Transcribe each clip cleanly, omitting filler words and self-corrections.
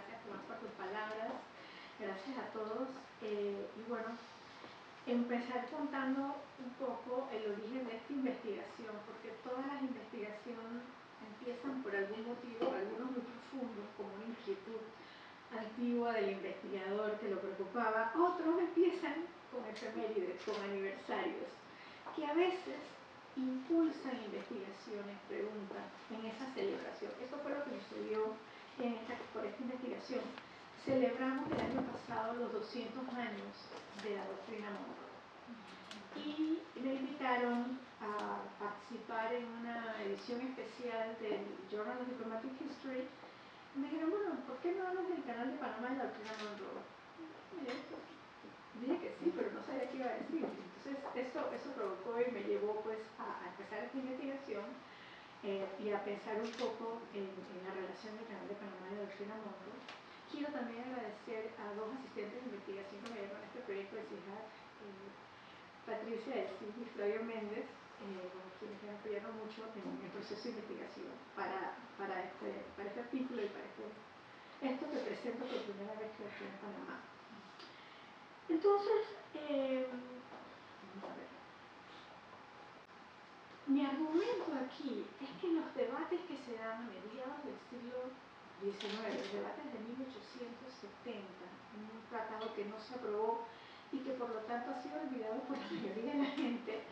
gracias Tomás por tus palabras, gracias a todos. Y bueno, empezar contando un poco el origen de esta investigación, porque todas las investigaciones empiezan por algún motivo, algunos muy profundos, como una inquietud antigua del investigador que lo preocupaba, otros empiezan con efemérides, con aniversarios, que a veces impulsan investigaciones, preguntas en esa celebración. Eso fue lo que sucedió por esta investigación. Celebramos el año pasado los 200 años de la doctrina Monroe y me invitaron a participar en una edición especial del Journal of Diplomatic History. Me dijeron, bueno, ¿por qué no hablas del canal de Panamá de la doctrina Monroe? Dije que sí, pero no sabía qué iba a decir. Entonces eso provocó y me llevó pues a empezar esta investigación y a pensar un poco en la relación del canal de Panamá y la doctrina Monroe. Quiero también agradecer a dos asistentes de investigación que me dieron este proyecto de CIJAD, Patricia y Flavio Méndez, quienes me apoyaron mucho en el proceso de investigación para este artículo y para esto que presento por primera vez que estoy en Panamá. Entonces, vamos a ver. Mi argumento aquí es que los debates que se dan a mediados del siglo XIX, los debates de 1870, un tratado que no se aprobó y que por lo tanto ha sido olvidado por la mayoría de la gente,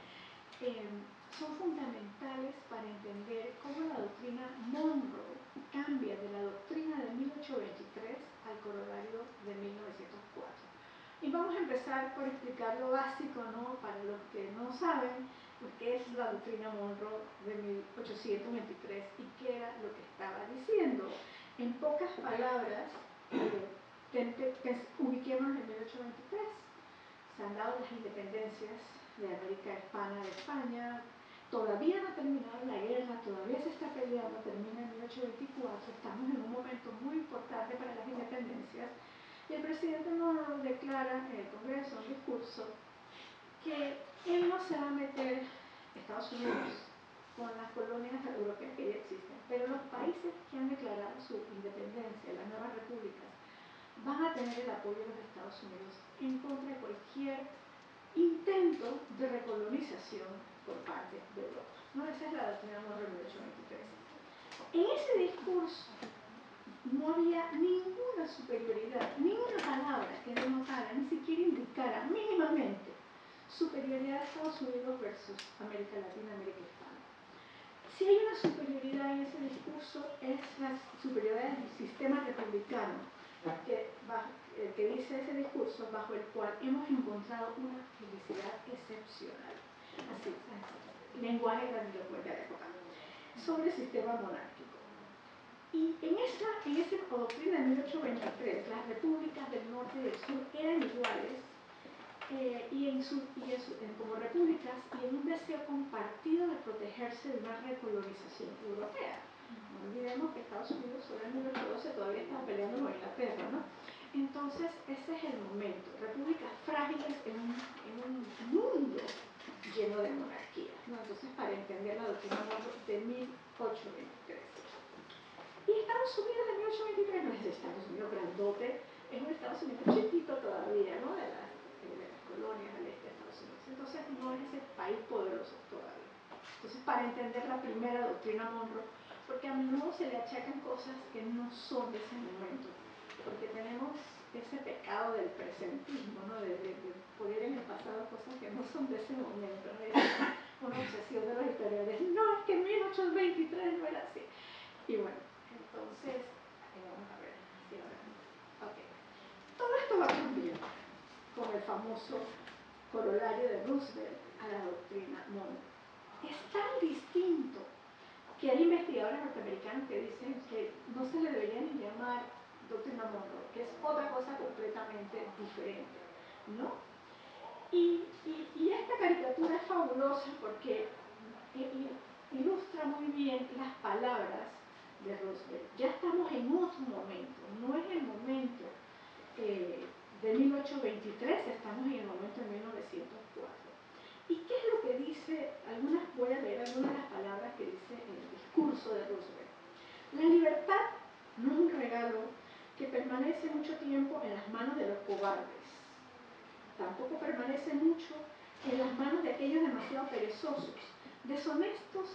son fundamentales para entender cómo la doctrina Monroe cambia de la doctrina de 1823 al corolario de 1904. Y vamos a empezar por explicar lo básico, ¿no? Para los que no saben qué es la doctrina Monroe de 1823 y qué era lo que estaba diciendo. En pocas palabras, ubiquémonos en 1823. Se han dado las independencias de América Hispana de España, todavía no ha terminado la guerra, todavía se está peleando, termina en 1824, estamos en un momento muy importante para las independencias, y el presidente Monroe declara en el Congreso un discurso que él no se va a meter, Estados Unidos, con las colonias europeas que ya existen, pero los países que han declarado su independencia, las nuevas repúblicas, van a tener el apoyo de los Estados Unidos en contra de cualquier intento de recolonización por parte de Europa. ¿No? Esa es la doctrina Monroe de 1823. En ese discurso no había ninguna superioridad, ninguna palabra que denotara, ni siquiera indicara mínimamente superioridad de Estados Unidos versus América Latina, América Hispana. Si hay una superioridad en ese discurso, es la superioridad del sistema republicano, que dice ese discurso, bajo el cual hemos encontrado una felicidad excepcional. Así, lenguaje grandilocuente de época, sobre el sistema monárquico. Y en esa doctrina de 1823, las repúblicas del norte y del sur eran iguales, como repúblicas, y en un deseo compartido de protegerse de una recolonización europea. No olvidemos que Estados Unidos sobre el 1812 todavía estaba peleando con Inglaterra, ¿no? Entonces, ese es el momento. Repúblicas frágiles en un mundo lleno de monarquías, ¿no? Entonces, para entender la doctrina de 1823. Y Estados Unidos de 1823 no es Estados Unidos grandote, es un Estados Unidos chiquito todavía, ¿no? De las colonias del este de Estados Unidos. Entonces, no es ese país poderoso todavía. Entonces, para entender la primera doctrina Monroe, porque a menudo se le achacan cosas que no son de ese momento, porque tenemos ese pecado del presentismo, ¿no? de poner en el pasado cosas que no son de ese momento, ¿no? Es una obsesión de los historiadores. No, es que en 1823 no era así. Y bueno, entonces, vamos a ver si ahora. Ok. Todo esto va a cambiar con el famoso corolario de Roosevelt a la doctrina Monroe. Es tan distinto que hay investigadores norteamericanos que dicen que no se le debería ni llamar doctrina Monroe, que es otra cosa completamente diferente, ¿no? Y esta caricatura es fabulosa porque ilustra muy bien las palabras de Roosevelt. Ya estamos en otro momento, no es el momento de 1823, estamos en el momento de 1904. ¿Y qué es lo que dice? Voy a leer algunas de las palabras que dice en el discurso de Roosevelt. La libertad no es un regalo que que permanece mucho tiempo en las manos de los cobardes. Tampoco permanece mucho en las manos de aquellos demasiado perezosos, deshonestos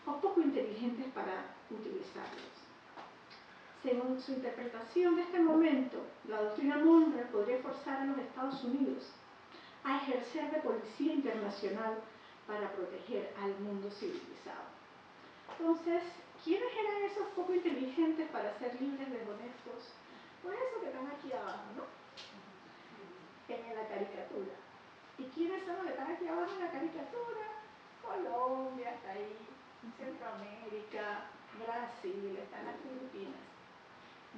o poco inteligentes para utilizarlos. Según su interpretación de este momento, la doctrina Monroe podría forzar a los Estados Unidos a ejercer de policía internacional para proteger al mundo civilizado. Entonces, ¿quiénes eran esos poco inteligentes para ser libres, deshonestos? Pues esos que están aquí abajo, ¿no? En la caricatura. ¿Y quiénes son los que están aquí abajo en la caricatura? Colombia está ahí, Centroamérica, Brasil, están las Filipinas.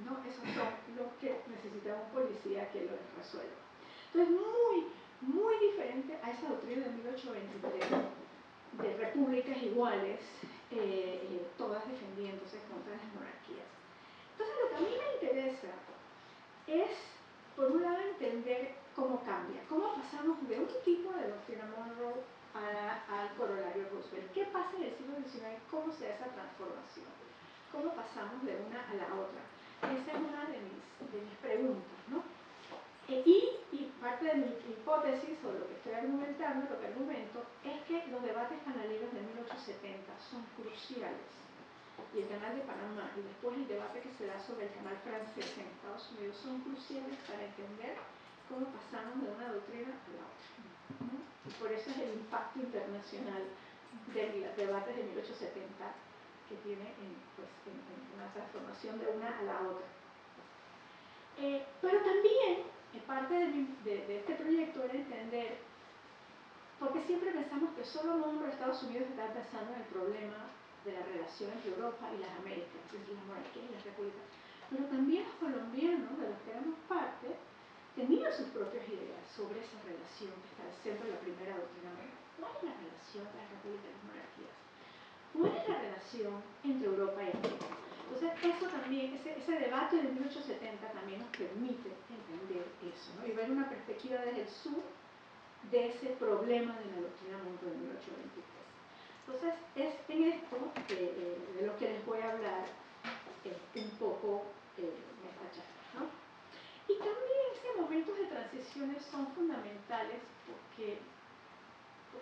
No, esos son los que necesitan un policía que los resuelva. Entonces, muy diferente a esa doctrina de 1823 de repúblicas iguales, todas defendiéndose contra las monarquías. Entonces, lo que a mí me interesa es, por un lado, entender cómo cambia, cómo pasamos de un tipo de doctrina Monroe al corolario Roosevelt. ¿Qué pasa en el siglo XIX? ¿Cómo se da esa transformación? ¿Cómo pasamos de una a la otra? Esa es una de mis preguntas, ¿no? Y parte de mi hipótesis, o lo que estoy argumentando, lo que argumento, es que los debates canaleros de 1870 son cruciales. Y el canal de Panamá, y después el debate que se da sobre el canal francés en Estados Unidos, son cruciales para entender cómo pasamos de una doctrina a la otra, ¿no? Y por eso es el impacto internacional de los debates de 1870 que tiene en una transformación de una a la otra. Pero también, parte de este proyecto era entender, porque siempre pensamos que solo Monroe, Estados Unidos, está pensando en el problema de la relación entre Europa y las Américas, entre las monarquías y las repúblicas, pero también los colombianos, de los que éramos parte, tenían sus propias ideas sobre esa relación que está al centro de la primera doctrina Monroe. ¿Cuál es la relación de las repúblicas y las monarquías? ¿Cuál es la relación entre Europa y América? Entonces, eso también, ese debate de 1870 también nos permite entender eso, ¿no? Y ver una perspectiva desde el sur de ese problema de la doctrina Monroe de 1823. Entonces, es en esto de lo que les voy a hablar un poco en esta charla, ¿no? Y también esos momentos de transiciones son fundamentales porque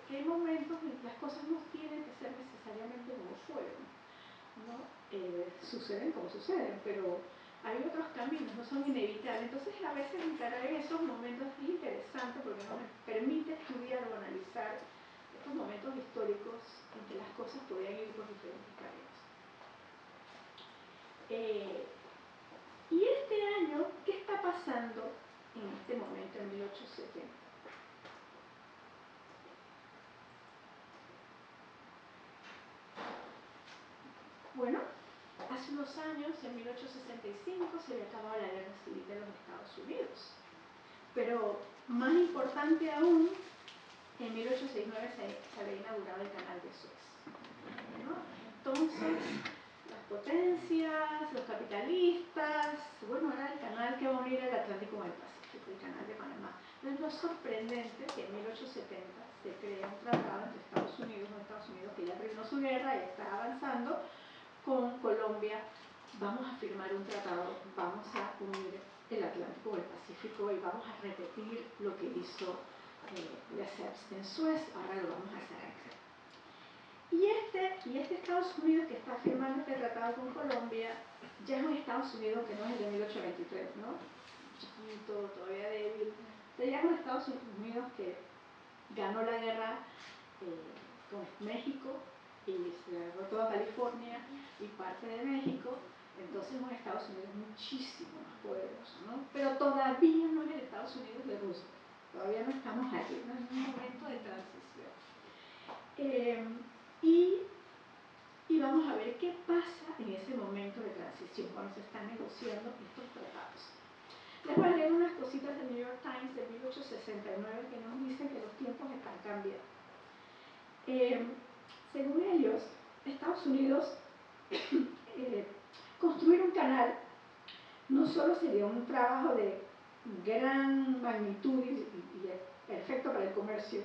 hay momentos en que las cosas no tienen que ser necesariamente como fueron, ¿no? Suceden como suceden, pero hay otros caminos, no son inevitables. Entonces, a veces encarar en esos momentos es interesante porque nos permite estudiar o analizar estos momentos históricos en que las cosas podían ir por diferentes caminos. Y este año, ¿qué está pasando en este momento, en 1870? Bueno, hace unos años, en 1865, se había acabado la guerra civil de los Estados Unidos. Pero, más importante aún, en 1869 se había inaugurado el canal de Suez, ¿no? Entonces, las potencias, los capitalistas, bueno, era el canal que va a unir el Atlántico con el Pacífico, el canal de Panamá. Entonces, no es sorprendente que en 1870 se crea un tratado entre Estados Unidos que ya terminó su guerra y está avanzando, con Colombia. Vamos a firmar un tratado, vamos a unir el Atlántico con el Pacífico y vamos a repetir lo que hizo Lesseps en Suez, ahora lo vamos a hacer acá. Y este Estados Unidos que está firmando este tratado con Colombia ya es un Estados Unidos que no es el de 1823, ¿no? Chiquito, todavía débil. Entonces ya es un Estados Unidos que ganó la guerra con México y se agarró toda California y parte de México. Entonces es un Estados Unidos muchísimo más poderoso, ¿no? Pero todavía no es el Estados Unidos de Roosevelt. Todavía no estamos aquí, no es un momento de transición. Y vamos a ver qué pasa en ese momento de transición cuando se están negociando estos tratados. Les voy a leer unas cositas del New York Times de 1869 que nos dicen que los tiempos están cambiando. Según ellos, Estados Unidos construir un canal no solo sería un trabajo de gran magnitud y perfecto para el comercio,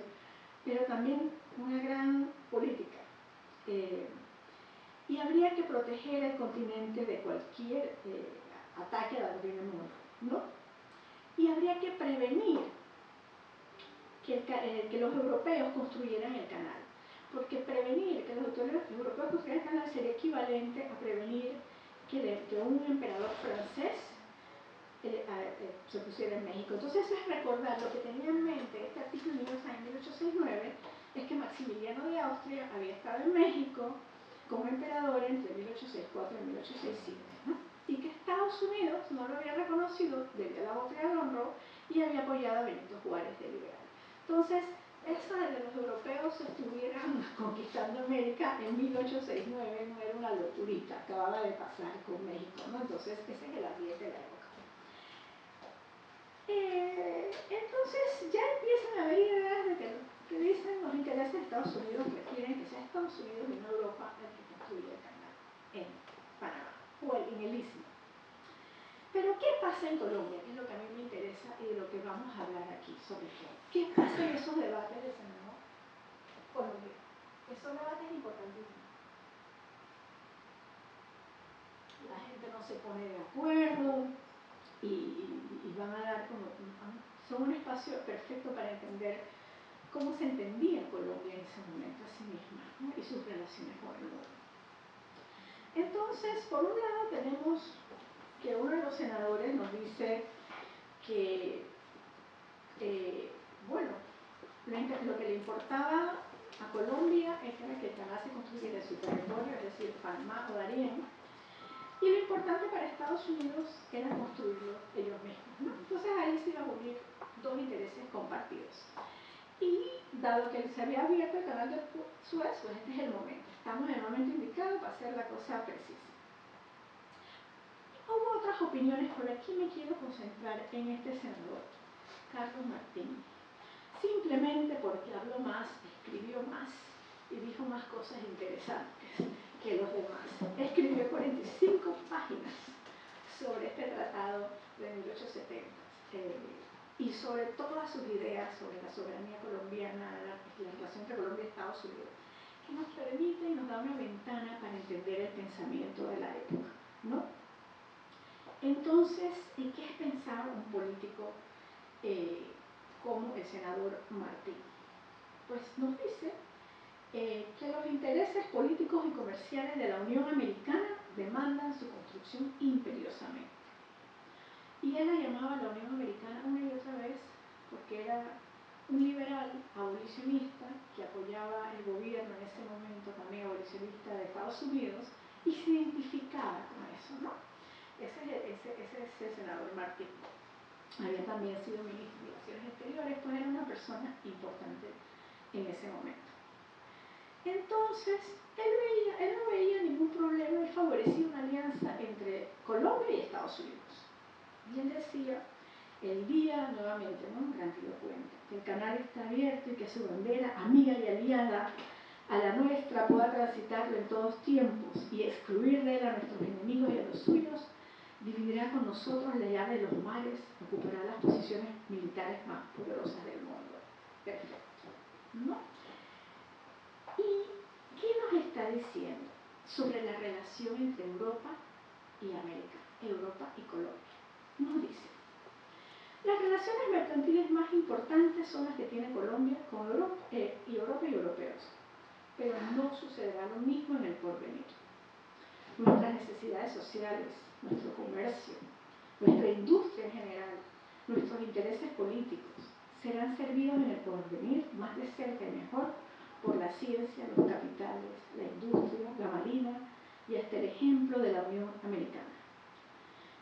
pero también una gran política. Y habría que proteger el continente de cualquier ataque a la doctrina Monroe, ¿no? Y habría que prevenir que los europeos construyeran el canal, porque prevenir que los europeos construyeran el canal sería equivalente a prevenir que un emperador francés se pusiera en México. Entonces eso es recordar lo que tenía en mente este artículo de New York Times en 1869, es que Maximiliano de Austria había estado en México como emperador entre 1864 y 1867, ¿no? Y que Estados Unidos no lo había reconocido debido a la doctrina de Monroe y había apoyado a Benito Juárez de liberal. Entonces, eso de que los europeos estuvieran conquistando América en 1869 no era una locurita, acababa de pasar con México, ¿no? Entonces, ese es el ambiente de la época. Entonces, ya empiezan a haber ideas de que dicen los intereses de Estados Unidos prefieren que sea Estados Unidos y no Europa el que construya el canal en Panamá o en el Istmo. Pero, ¿qué pasa en Colombia? Que es lo que a mí me interesa y de lo que vamos a hablar aquí, sobre todo. ¿Qué pasa en esos debates de Senado colombiano? Esos debates importantísimos. La gente no se pone de acuerdo y van a dar como... son un espacio perfecto para entender cómo se entendía Colombia en ese momento a sí misma, ¿no? Y sus relaciones con el mundo. Entonces, por un lado tenemos que uno de los senadores nos dice que, bueno, lo que le importaba a Colombia era que el canal se construyera en su territorio, es decir, Panamá o Darién, y lo importante para Estados Unidos era construirlo ellos mismos, ¿no? Entonces ahí se iban a unir dos intereses compartidos. Y dado que se había abierto el canal de Suez, pues este es el momento. Estamos en el momento indicado para hacer la cosa precisa. Hubo otras opiniones, pero aquí me quiero concentrar en este senador, Carlos Martín. Simplemente porque habló más, escribió más y dijo más cosas interesantes que los demás. Escribió 45 páginas sobre este tratado de 1870 y sobre todas sus ideas sobre la soberanía colombiana, la relación entre Colombia y Estados Unidos, que nos permite y nos da una ventana para entender el pensamiento de la época, ¿no? Entonces, ¿qué es pensar un político como el senador Martín? Pues nos dice que los intereses políticos y comerciales de la Unión Americana demandan su construcción imperiosamente. Y él la llamaba la Unión Americana una y otra vez porque era un liberal abolicionista que apoyaba el gobierno en ese momento también abolicionista de Estados Unidos y se identificaba con eso, ¿no? Ese es el senador Martín. Había también sido ministro de Relaciones Exteriores, pues era una persona importante en ese momento. Entonces, él no veía ningún problema, él favorecía una alianza entre Colombia y Estados Unidos. Y él decía, el día, nuevamente, ¿no? Grandilocuente, que el canal está abierto y que su bandera, amiga y aliada a la nuestra, pueda transitarlo en todos tiempos y excluir de él a nuestros enemigos y a los suyos, dividirá con nosotros la llave de los mares, ocupará las posiciones militares más poderosas del mundo. Perfecto, ¿no? ¿Y qué nos está diciendo sobre la relación entre Europa y América, Europa y Colombia? Nos dice, las relaciones mercantiles más importantes son las que tiene Colombia con Europa y europeos, pero no sucederá lo mismo en el porvenir. Nuestras necesidades sociales, nuestro comercio, nuestra industria en general, nuestros intereses políticos serán servidos en el porvenir más de cerca y mejor por la ciencia, los capitales, la industria, la marina y hasta el ejemplo de la Unión Americana,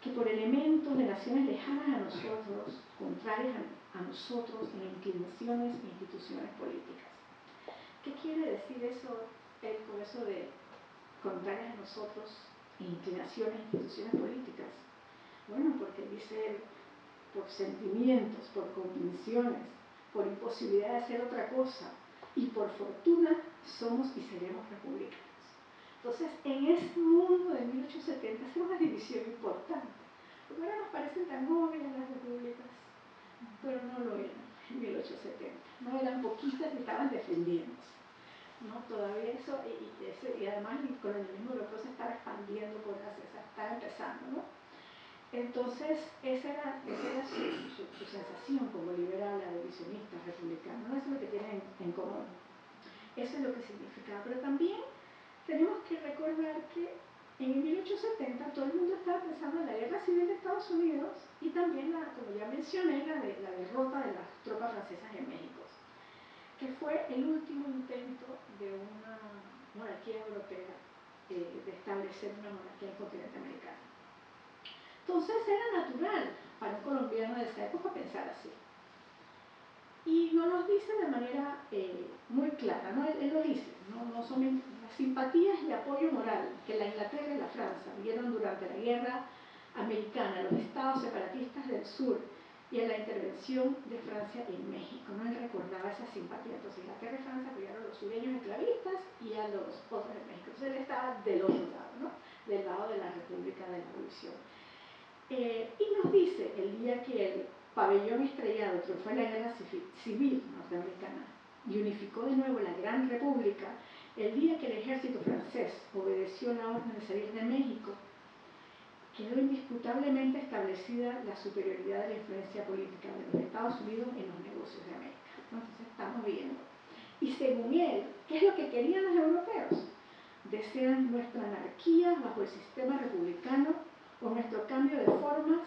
que por elementos de naciones lejanas a nosotros, contrarias a nosotros en inclinaciones e instituciones políticas. ¿Qué quiere decir eso, él, con eso de contrarias a nosotros en inclinaciones e instituciones políticas? Bueno, porque dice él, por sentimientos, por convicciones, por imposibilidad de hacer otra cosa, y por fortuna somos y seremos republicanos. Entonces, en ese mundo de 1870 es una división importante, porque ahora nos parecen tan obvias las repúblicas, pero no lo eran en 1870, no eran poquitas y estaban defendiéndose, ¿no? Todavía eso, y además el colonialismo europeo se estaba expandiendo por Asia, estaba empezando, ¿no? Entonces, esa era su sensación como liberal, abolicionista, republicano, ¿no? Eso es lo que tienen en común. Eso es lo que significaba. Pero también tenemos que recordar que en 1870 todo el mundo estaba pensando en la guerra civil de Estados Unidos y también, como ya mencioné, la derrota de las tropas francesas en México, que fue el último intento de una monarquía europea de establecer una monarquía en el continente americano. Entonces era natural para un colombiano de esa época pensar así. Y no nos dice de manera muy clara, ¿no? Él lo dice, no son las simpatías y apoyo moral que la Inglaterra y la Francia dieron durante la guerra americana a los estados separatistas del sur y a la intervención de Francia en México. No él recordaba esa simpatía. Entonces Inglaterra y Francia apoyaron a los sureños esclavistas y a los otros en México. Entonces él estaba del otro lado, ¿no? Del lado de la República de la Abolición. Y nos dice el día que el pabellón estrellado triunfó en la guerra civil norteamericana y unificó de nuevo la Gran República, el día que el ejército francés obedeció la orden de salir de México, quedó indisputablemente establecida la superioridad de la influencia política de los Estados Unidos en los negocios de América. Entonces estamos viendo. Y según él, ¿qué es lo que querían los europeos? Desean nuestra anarquía bajo el sistema republicano o nuestro cambio de formas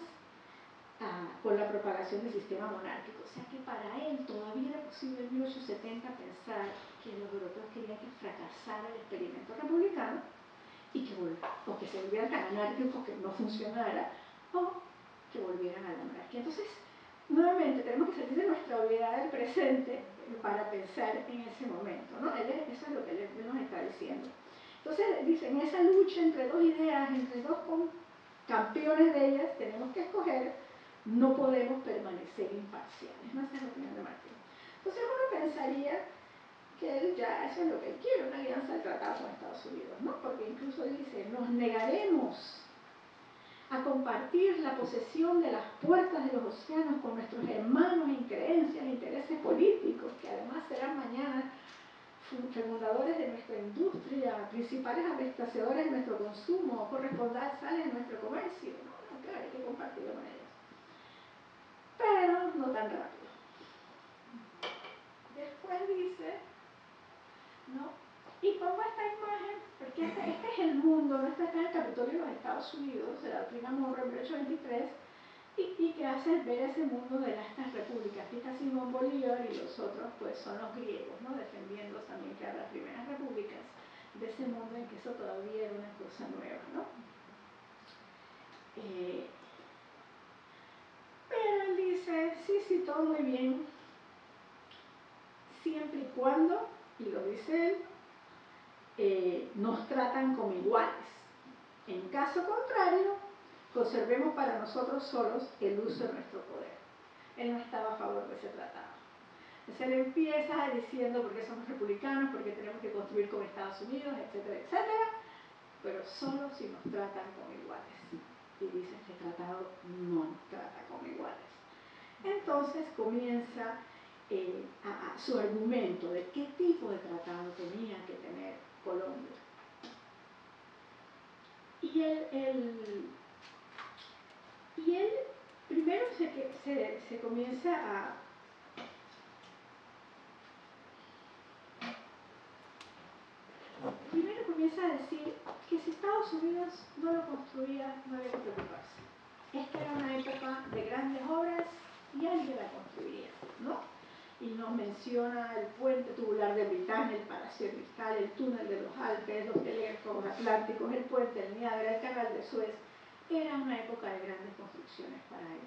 con la propagación del sistema monárquico. O sea que para él todavía era posible en 1870 pensar que los europeos querían que fracasara el experimento republicano y o que se volvieran tan anárquicos que no funcionara, o que volvieran a la monarquía. Entonces, nuevamente, tenemos que salir de nuestra obviedad del presente para pensar en ese momento, ¿no? Eso es lo que él nos está diciendo. Entonces, dice, en esa lucha entre dos ideas, entre dos campeones de ellas, tenemos que escoger, no podemos permanecer imparciales, ¿no? Esa es la opinión de Martín. Entonces uno pensaría que él ya, eso es lo que él quiere, una alianza del tratado con Estados Unidos, ¿no? Porque incluso dice, nos negaremos a compartir la posesión de las puertas de los océanos con nuestros hermanos en creencias e intereses políticos, que además serán mañana fecundadores de nuestra industria, principales abastecedores de nuestro consumo, corresponsales de nuestro comercio, ¿no? Claro, hay que compartirlo con ellos. Pero no tan rápido. Después dice, ¿no? Y pongo esta imagen, porque este es el mundo, ¿no? Este está en el Capitolio de los Estados Unidos, de la doctrina Monroe en 1823, y que hace ver ese mundo de estas repúblicas. Aquí está Simón Bolívar y los otros pues son los griegos, ¿no? Defendiendo también que a las primeras repúblicas de ese mundo en que eso todavía era una cosa nueva, ¿no? Pero él dice, sí, todo muy bien, siempre y cuando, y lo dice él, nos tratan como iguales. En caso contrario, conservemos para nosotros solos el uso de nuestro poder. Él no estaba a favor de ese tratado. Entonces él empieza diciendo por qué somos republicanos, por qué tenemos que construir con Estados Unidos, etcétera, etcétera, pero solo si nos tratan como iguales. Y dice, este tratado no nos trata como iguales. Entonces comienza su argumento de qué tipo de tratado tenía que tener Colombia. Y él primero se comienza a decir que si Estados Unidos no lo construía, no había que preocuparse. Esta era una época de grandes obras y alguien la construiría, ¿no? Y nos menciona el puente tubular de Britania, el Palacio de Cristal, el túnel de los Alpes, los telégrafos atlánticos, el puente del Niágara, el canal de Suez. Era una época de grandes construcciones para él.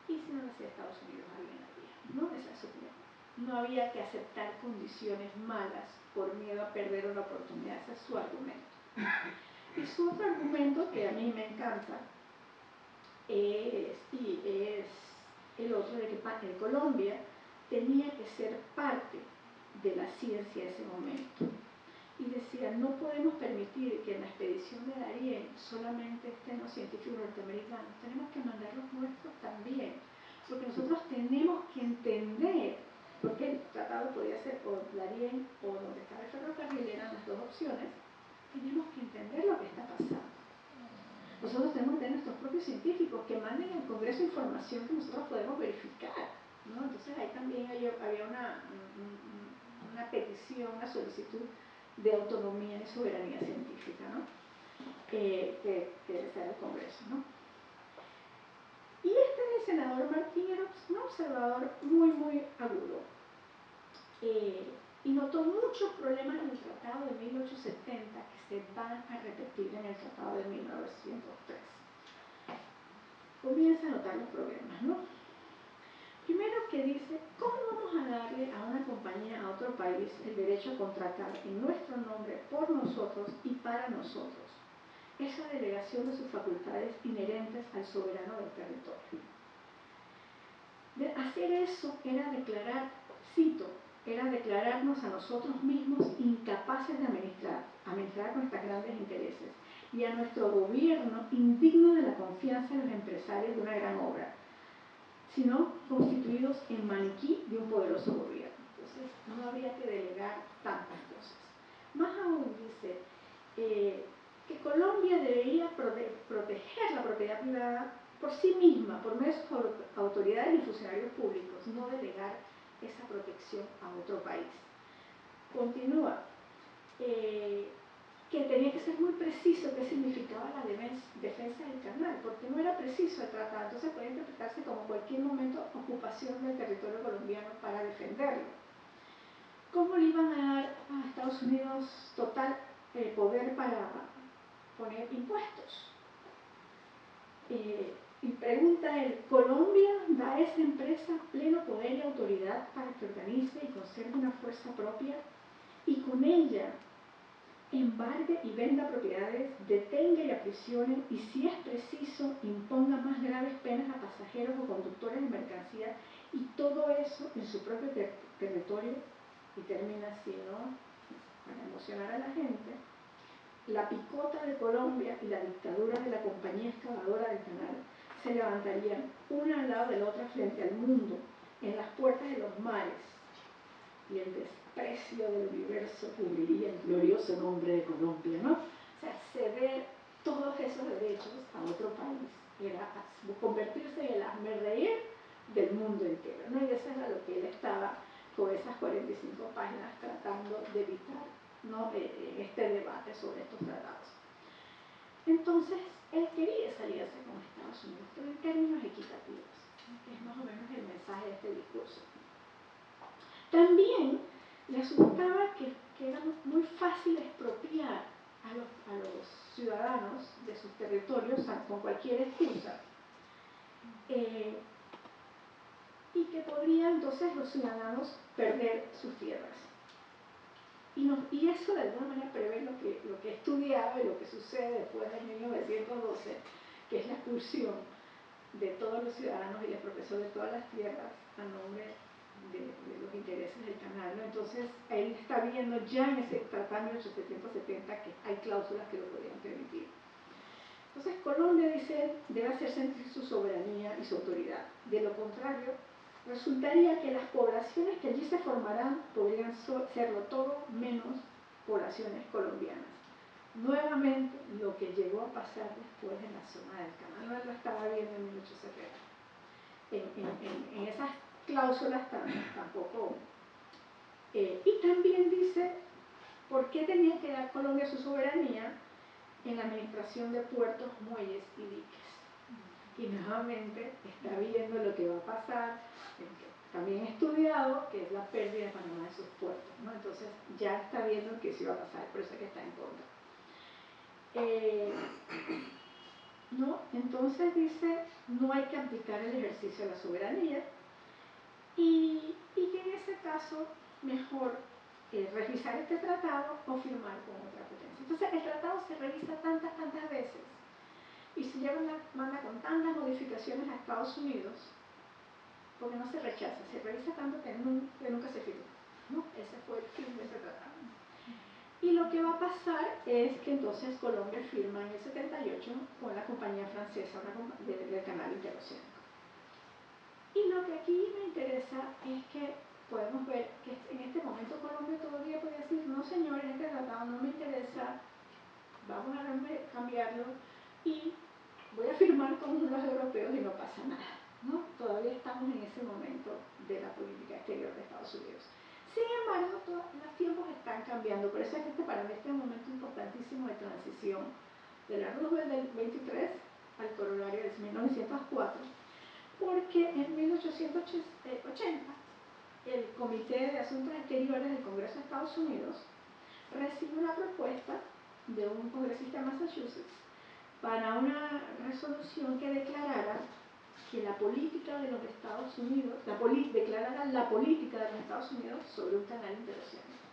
Y si no lo hacía Estados Unidos, alguien lo haría, ¿no? Esa es su opinión. No había que aceptar condiciones malas por miedo a perder una oportunidad. Ese es su argumento. Y su otro argumento, que a mí me encanta, es el otro de que Colombia tenía que ser parte de la ciencia de ese momento. Y decía, no podemos permitir que en la expedición de Darien solamente estén los científicos norteamericanos, tenemos que mandar los nuestros también, porque nosotros tenemos que entender, porque el tratado podía ser o Darien o donde estaba el ferrocarril, eran las dos opciones, tenemos que entender lo que está pasando. nosotros tenemos que tener nuestros propios científicos que manden al Congreso información que nosotros podemos verificar, ¿no? Entonces ahí también había una petición, una solicitud de autonomía y soberanía científica, ¿no? que desea el Congreso, ¿no? Y este es el senador Martín, era un observador muy agudo, y notó muchos problemas en el Tratado de 1870 que se van a repetir en el Tratado de 1903. Comienza a notar los problemas, ¿no? Primero que dice, ¿cómo vamos a darle a una compañía, a otro país, el derecho a contratar en nuestro nombre, por nosotros y para nosotros esa delegación de sus facultades inherentes al soberano del territorio? De hacer eso era declarar, cito, era declararnos a nosotros mismos incapaces de administrar nuestros grandes intereses y a nuestro gobierno indigno de la confianza de los empresarios de una gran obra, sino constituidos en maniquí de un poderoso gobierno. Entonces, no habría que delegar tantas cosas. Más aún dice que Colombia debería proteger la propiedad privada por sí misma, por medio de sus autoridades y funcionarios públicos, no delegar esa protección a otro país. Continúa, que tenía que ser muy preciso qué significaba la defensa del canal, porque no era preciso el tratado, entonces podía interpretarse como cualquier momento ocupación del territorio colombiano para defenderlo. ¿Cómo le iban a dar a Estados Unidos total poder para poner impuestos? Y pregunta él, ¿Colombia da a esa empresa pleno poder y autoridad para que organice y conserve una fuerza propia y con ella embargue y venda propiedades, detenga y aprisione y si es preciso imponga más graves penas a pasajeros o conductores de mercancía y todo eso en su propio territorio? Y termina así, ¿no? Para emocionar a la gente. La picota de Colombia y la dictadura de la compañía excavadora del canal se levantarían una al lado de la otra frente al mundo en las puertas de los mares y el desprecio del universo cubriría el glorioso nombre de Colombia, ¿no? O sea, ceder todos esos derechos a otro país era convertirse en el hazmerreír del mundo entero, ¿no? Y eso era lo que él estaba con esas 45 páginas tratando de evitar, ¿no? Este debate sobre estos tratados. Entonces, él quería salirse con Estados Unidos, pero en términos equitativos, ¿no? Que es más o menos el mensaje de este discurso. También le asustaba que era muy fácil expropiar a los ciudadanos de sus territorios con cualquier excusa, y que podrían entonces los ciudadanos perder sus tierras. Y eso de alguna manera prevé lo que he estudiado y lo que sucede después de 1912, que es la expulsión de todos los ciudadanos y la expropiación de todas las tierras a nombre de los intereses del canal, ¿no? Entonces él está viendo ya en ese tratado de 1870 que hay cláusulas que lo podrían permitir. Entonces Colombia, dice, debe hacer sentir su soberanía y su autoridad. De lo contrario, resultaría que las poblaciones que allí se formarán podrían serlo todo menos poblaciones colombianas. Nuevamente, lo que llegó a pasar después en la zona del canal, no lo estaba viendo en 1870. En esas cláusulas tampoco. Y también dice, ¿por qué tenía que dar Colombia su soberanía en la administración de puertos, muelles y diques? Y nuevamente está viendo lo que va a pasar, también he estudiado, que es la pérdida de Panamá de sus puertos, ¿no? Entonces ya está viendo que sí va a pasar, por eso es que está en contra. ¿No? Entonces dice, no hay que abdicar el ejercicio de la soberanía y que en ese caso mejor revisar este tratado o firmar con otra potencia. Entonces el tratado se revisa tantas veces y se manda con tantas modificaciones a Estados Unidos porque no se rechaza, se revisa tanto que nunca se firma, ¿no? Ese fue el fin de ese tratado. Y lo que va a pasar es que entonces Colombia firma en el 78 con la compañía francesa del canal interoceánico. Y lo que aquí me interesa es que podemos ver que en este momento Colombia todavía puede decir, no señores, este tratado no me interesa, vamos a cambiarlo, y los europeos y no pasa nada, ¿no? Todavía estamos en ese momento de la política exterior de Estados Unidos. Sin embargo, los tiempos están cambiando, por eso es que para mí este es un momento importantísimo de transición de la Roosevelt del 23 al corolario de 1904, porque en 1880 el Comité de Asuntos Exteriores del Congreso de Estados Unidos recibió una propuesta de un congresista de Massachusetts para una resolución que declarara que la política de los Estados Unidos, declarara la política de los Estados Unidos sobre un canal interoceánico.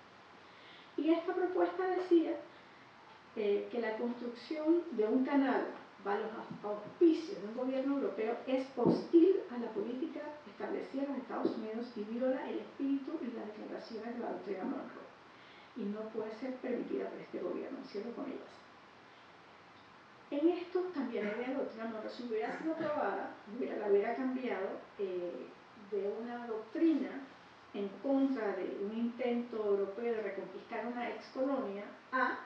Y esta propuesta decía que la construcción de un canal bajo los auspicios de un gobierno europeo es hostil a la política establecida en los Estados Unidos y viola el espíritu y las declaraciones de la doctrina Monroe y no puede ser permitida por este gobierno, cierro comillas. En esto cambiaría la doctrina Monroe. Si hubiera sido aprobada, la hubiera cambiado de una doctrina en contra de un intento europeo de reconquistar una ex colonia a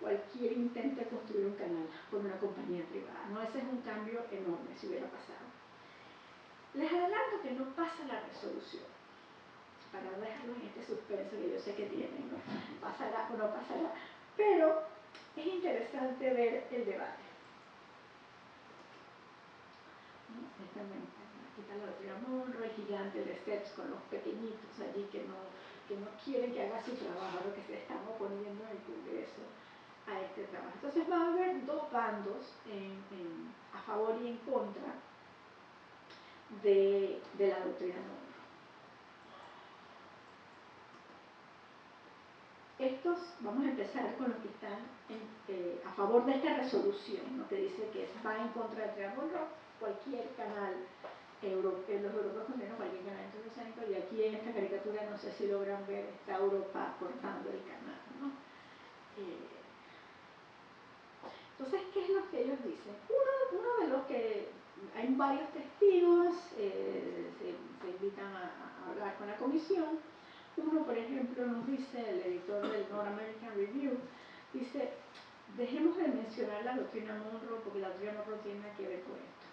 cualquier intento de construir un canal por una compañía privada, ¿no? Ese es un cambio enorme si hubiera pasado. Les adelanto que no pasa la resolución, para dejarlos en este suspenso que yo sé que tienen, ¿no? Pasará o no pasará, pero es interesante ver el debate. ¿No? Aquí está la doctrina Monroe, el gigante de Steps con los pequeñitos allí que no quieren que haga su trabajo, lo que se están oponiendo en el Congreso a este trabajo. Entonces va a haber dos bandos a favor y en contra de la doctrina Monroe. Vamos a empezar con los que están a favor de esta resolución, ¿no? Que dice que va en contra del Tratado Monroe, cualquier canal europeo, los europeos condenan cualquier canal interoceánico, y aquí en esta caricatura no sé si logran ver, está Europa cortando el canal, ¿no? Entonces, ¿qué es lo que ellos dicen? Uno de los que hay varios testigos, se invitan a hablar con la comisión. Uno, por ejemplo, nos dice, el editor del North American Review, dice, dejemos de mencionar la doctrina Monroe porque la doctrina Monroe tiene nada que ver con esto.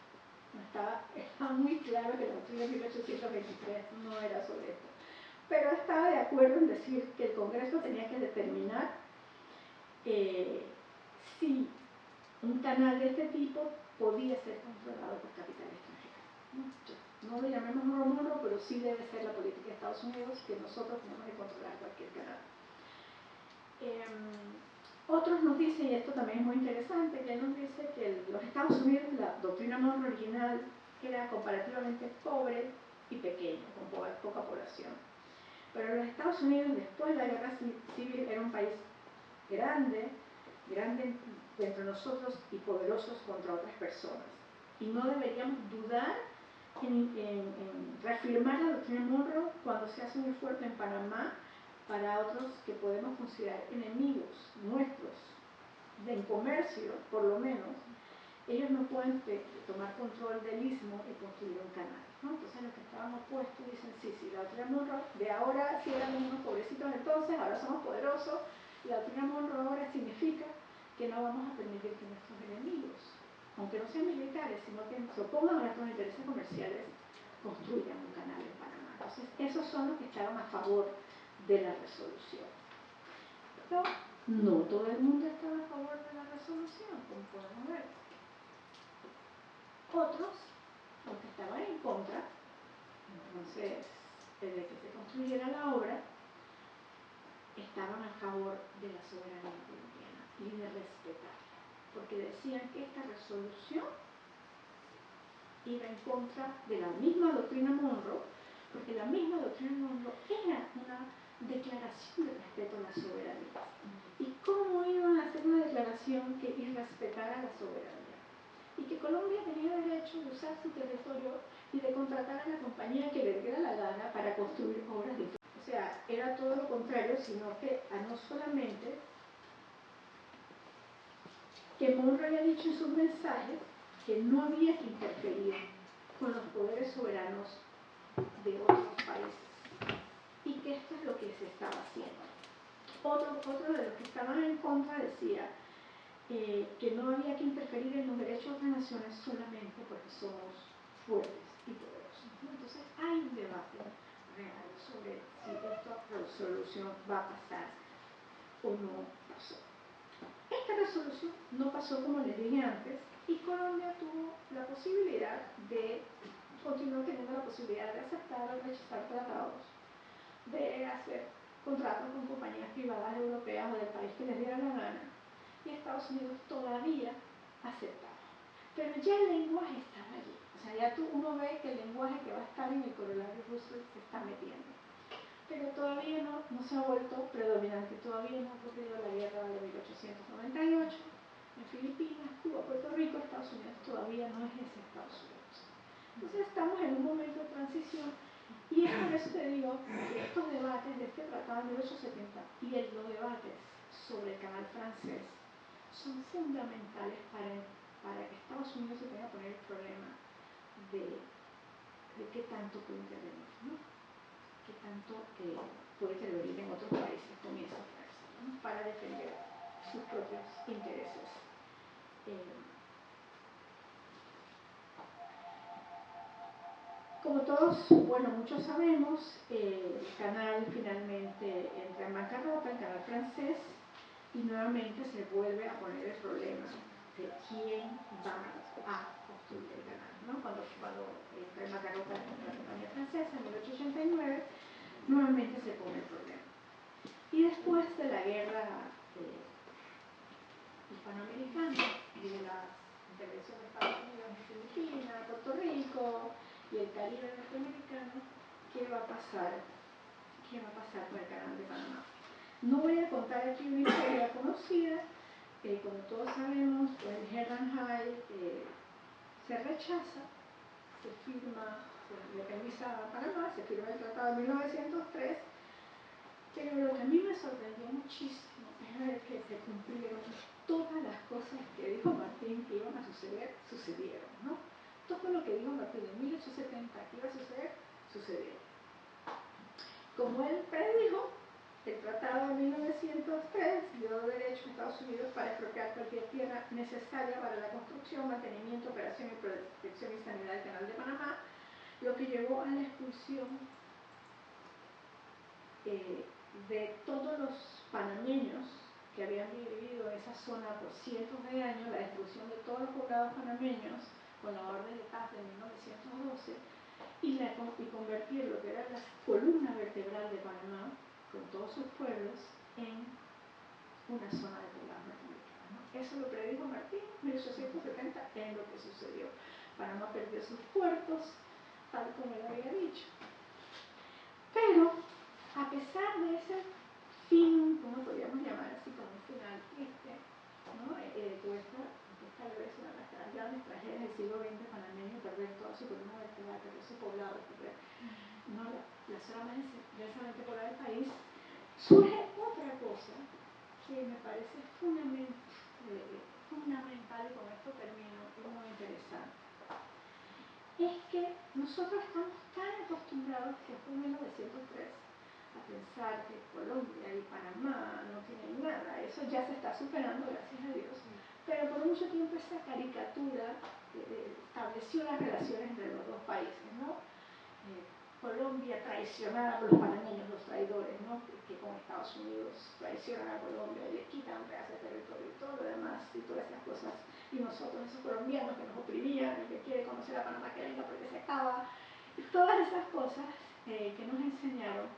Estaba muy claro que la doctrina de 1823 no era sobre esto. Pero estaba de acuerdo en decir que el Congreso tenía que determinar si un canal de este tipo podía ser controlado por capital extranjero. No lo llamemos Monroe, pero sí debe ser la política de Estados Unidos que nosotros tenemos que controlar cualquier canal. Otros nos dicen, y esto también es muy interesante, que nos dice que los Estados Unidos, la doctrina Monroe original, era comparativamente pobre y pequeño, con poca población. Pero los Estados Unidos, después de la guerra civil, era un país grande entre nosotros y poderosos contra otras personas. Y no deberíamos dudar en reafirmar la doctrina Monroe cuando se hace un esfuerzo en Panamá para otros que podemos considerar enemigos nuestros, en comercio por lo menos. Ellos no pueden tomar control del istmo y construir un canal, ¿no? Entonces los que estaban opuestos dicen, sí, la doctrina Monroe, de ahora sí éramos unos pobrecitos entonces, ahora somos poderosos, la doctrina Monroe ahora significa que no vamos a permitir que nuestros enemigos, aunque no sean militares, sino que se opongan a nuestros intereses comerciales, construyan un canal en Panamá. Entonces, esos son los que estaban a favor de la resolución. Pero no todo el mundo estaba a favor de la resolución, como podemos ver. Otros, los que estaban en contra, entonces, de que se construyera la obra, estaban a favor de la soberanía colombiana y de respetarla, porque decían que esta resolución iba en contra de la misma doctrina Monroe, porque la misma doctrina Monroe era una declaración de respeto a la soberanía. ¿Y cómo iban a hacer una declaración que irrespetara la soberanía? Y que Colombia tenía derecho de usar su territorio y de contratar a la compañía que le diera la gana para construir obras de infraestructura. O sea, era todo lo contrario, sino que no solamente que Monroe había dicho en sus mensajes que no había que interferir con los poderes soberanos de otros países y que esto es lo que se estaba haciendo. Otro de los que estaban en contra decía que no había que interferir en los derechos de otras somos fuertes y poderosos, ¿no? Entonces hay un debate real sobre si esta resolución va a pasar o no pasó. Esta resolución no pasó, como les dije antes, y Colombia tuvo la posibilidad de continuar teniendo la posibilidad de aceptar o rechazar tratados, de hacer contratos con compañías privadas europeas o del país que les diera la gana, y Estados Unidos todavía aceptaba. Pero ya el lenguaje estaba allí, o sea, ya uno ve que el lenguaje que va a estar en el corolario Roosevelt se está metiendo. Pero todavía no se ha vuelto predominante, todavía no ha ocurrido la guerra de 1898 en Filipinas, Cuba, Puerto Rico. Estados Unidos todavía no es ese Estados Unidos. Entonces estamos en un momento de transición, y es por eso que digo que estos debates de este tratado de 1870 y los debates sobre el canal francés son fundamentales para que Estados Unidos se tenga que poner el problema de qué tanto puede intervenir, ¿no? Qué tanto puede intervenir en otros países, comienza a ponerse, ¿no? Para defender sus propios intereses. Como todos, bueno, muchos sabemos, el canal finalmente entra en bancarrota, el canal francés, y nuevamente se vuelve a poner el problema de quién va a construir el canal, ¿no? Cuando entra en bancarrota la compañía francesa en 1889, nuevamente se pone el problema. Y después de la guerra hispanoamericana y de la intervención de Estados Unidos en Filipinas, Puerto Rico y el Caribe norteamericano, ¿qué va a pasar? ¿Qué va a pasar con el canal de Panamá? No voy a contar aquí una historia conocida. Como todos sabemos, pues el Head and High se rechaza, se firma, se independiza a Panamá, se firma el tratado de 1903, pero lo que a mí me sorprendió muchísimo es ver que se cumplieron todas las cosas que dijo Martín que iban a suceder, sucedieron, ¿no? Todo lo que dijo Martín en 1870 que iba a suceder, sucedió. Como él predijo, el Tratado de 1903 dio derecho a Estados Unidos para expropiar cualquier tierra necesaria para la construcción, mantenimiento, operación y protección y sanidad del Canal de Panamá, lo que llevó a la expulsión de todos los panameños que habían vivido en esa zona por cientos de años, la destrucción de todos los poblados panameños con la Orden de Paz de 1912, y convertir lo que era la columna vertebral de Panamá, con todos sus pueblos, en una zona de poblados norteamericanos, ¿no? Eso lo predijo Martín en 1870, en lo que sucedió. Panamá perdió sus puertos, tal como él había dicho. Pero, a pesar de ese fin, como podríamos llamar así, como un final triste, ¿no? Esta debe ser una de las grandes tragedias del siglo XX panameño, perder toda su columna vertebral, perder su poblado, perder, ¿no? la zona más densamente poblada del país. Surge otra cosa que me parece fundamental, y con esto termino, y muy interesante. Es que nosotros estamos tan acostumbrados después de 1903 a pensar que Colombia y Panamá no tienen nada, eso ya se está superando, gracias a Dios, pero por mucho tiempo esa caricatura estableció las relaciones entre los dos países, ¿no? Colombia traicionada por los panameños, los traidores, ¿no? que con Estados Unidos traicionan a Colombia y le quitan un pedazo de territorio y todo lo demás y todas esas cosas, y nosotros esos colombianos que nos oprimían, el que quiere conocer a Panamá que venga porque se acaba, y todas esas cosas que nos enseñaron.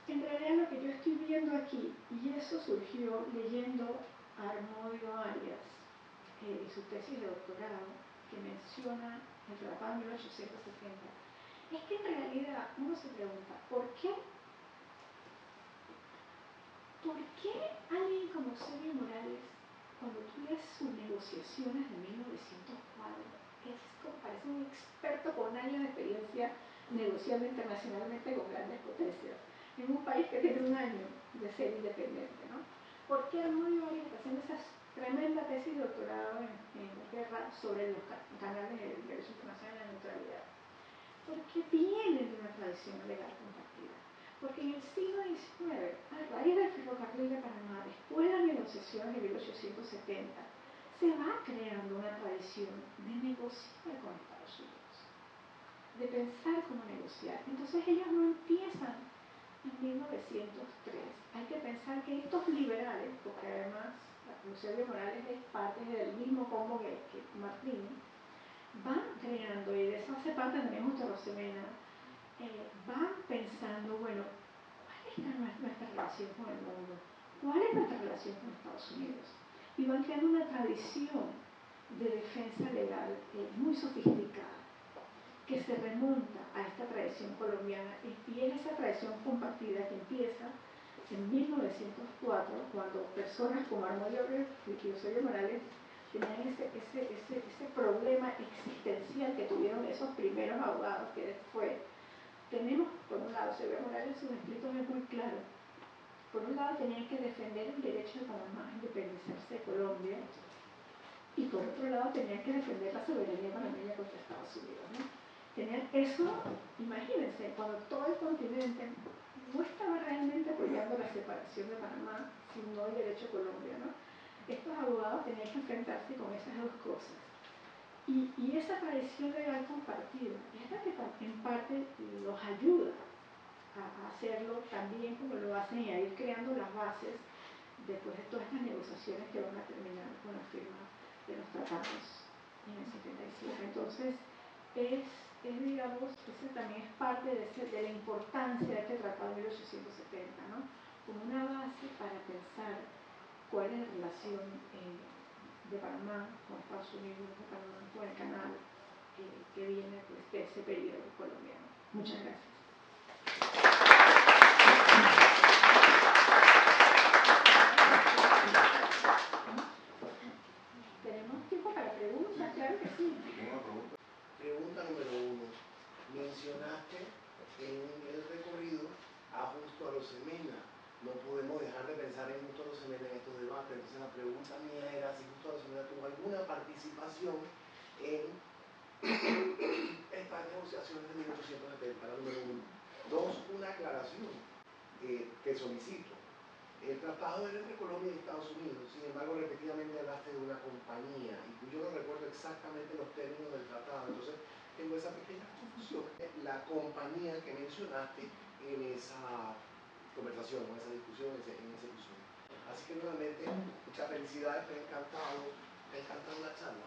En realidad lo que yo estoy viendo aquí, y eso surgió leyendo a Armodio Arias y su tesis de doctorado, que menciona el Tratado de 1870, es que en realidad uno se pregunta, ¿por qué alguien como Eusebio Morales, cuando tú lees sus negociaciones de 1904, parece un experto con años de experiencia negociando internacionalmente con grandes potencias, en un país que tiene un año de ser independiente, ¿no? ¿Por qué Armodio Arias está haciendo esa tremenda tesis de doctorado en Inglaterra sobre los canales del derecho internacional y la neutralidad? Porque viene de una tradición legal compartida. Porque en el siglo XIX, a raíz del ferrocarril de Panamá, después de las negociaciones de 1870, se va creando una tradición de negociar con Estados Unidos, de pensar cómo negociar. Entonces ellos no empiezan en 1903. Hay que pensar que estos liberales, porque además Eusebio Morales es parte del mismo combo que Martín, van creando, y de eso hace parte también Justo Rosemena, van pensando, bueno, ¿cuál es nuestra relación con el mundo? ¿Cuál es nuestra relación con Estados Unidos? Y van creando una tradición de defensa legal muy sofisticada, que se remonta a esta tradición colombiana, y es esa tradición compartida que empieza en 1904, cuando personas como Armando y Eusebio Morales tenían ese problema existencial que tuvieron esos primeros abogados, que fue, tenemos, por un lado, Eusebio Morales, sus escritos es muy claro, por un lado tenían que defender el derecho de Panamá a independizarse de Colombia, y por otro lado tenían que defender la soberanía panameña contra Estados Unidos, ¿no? Tenían eso, imagínense, cuando todo el continente no estaba realmente apoyando la separación de Panamá, sino el derecho a Colombia, ¿no? Estos abogados tenían que enfrentarse con esas dos cosas. Y esa tradición legal compartida es la que en parte los ayuda a hacerlo también como lo hacen y a ir creando las bases después de todas estas negociaciones que van a terminar con la firma de los tratados en el 77. Entonces, digamos, ese también es parte de la importancia de este tratado de 1870, ¿no? Como una base para pensar cuál es la relación de Panamá con Estados Unidos, de Panamá con el canal que viene pues, de ese periodo colombiano. Muchas gracias. ¿Tenemos tiempo para preguntas? Claro que sí. Pregunta número 1. Mencionaste en el recorrido a Justo Arosemena. No podemos dejar de pensar en Justo Arosemena en estos debates. Entonces la pregunta mía era si Justo Arosemena tuvo alguna participación en estas negociaciones de 1870, la número 1. 2, una aclaración que solicito. El tratado era entre Colombia y Estados Unidos, sin embargo repetidamente hablaste de una compañía y yo no recuerdo exactamente los términos del tratado, entonces tengo esa pequeña confusión. La compañía que mencionaste en esa conversación, en esa discusión, en ese episodio. Así que nuevamente, muchas felicidades, me ha encantado la charla.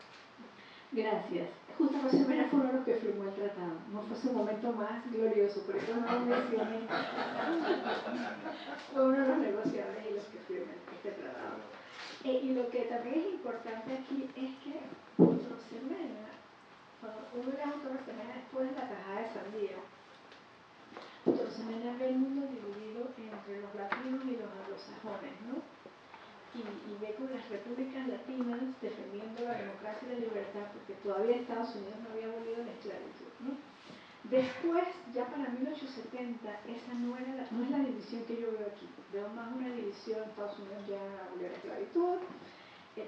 Gracias. Justo Rosemena fue uno de los que firmó el tratado. No fue su momento más glorioso, por eso no lo mencioné. Fue uno de los negociadores y los que firman este tratado. Y lo que también es importante aquí es que Rosemena, cuando uno lee a Rosemena después de la tajada de Sandía, Rosemena ve el mundo dividido entre los latinos y los anglosajones, ¿no? Y ve con las repúblicas latinas defendiendo la democracia y la libertad, porque todavía Estados Unidos no había abolido la esclavitud, ¿no? Después, ya para 1870, esa no es la división que yo veo aquí. Veo más una división, Estados Unidos ya abolió la esclavitud,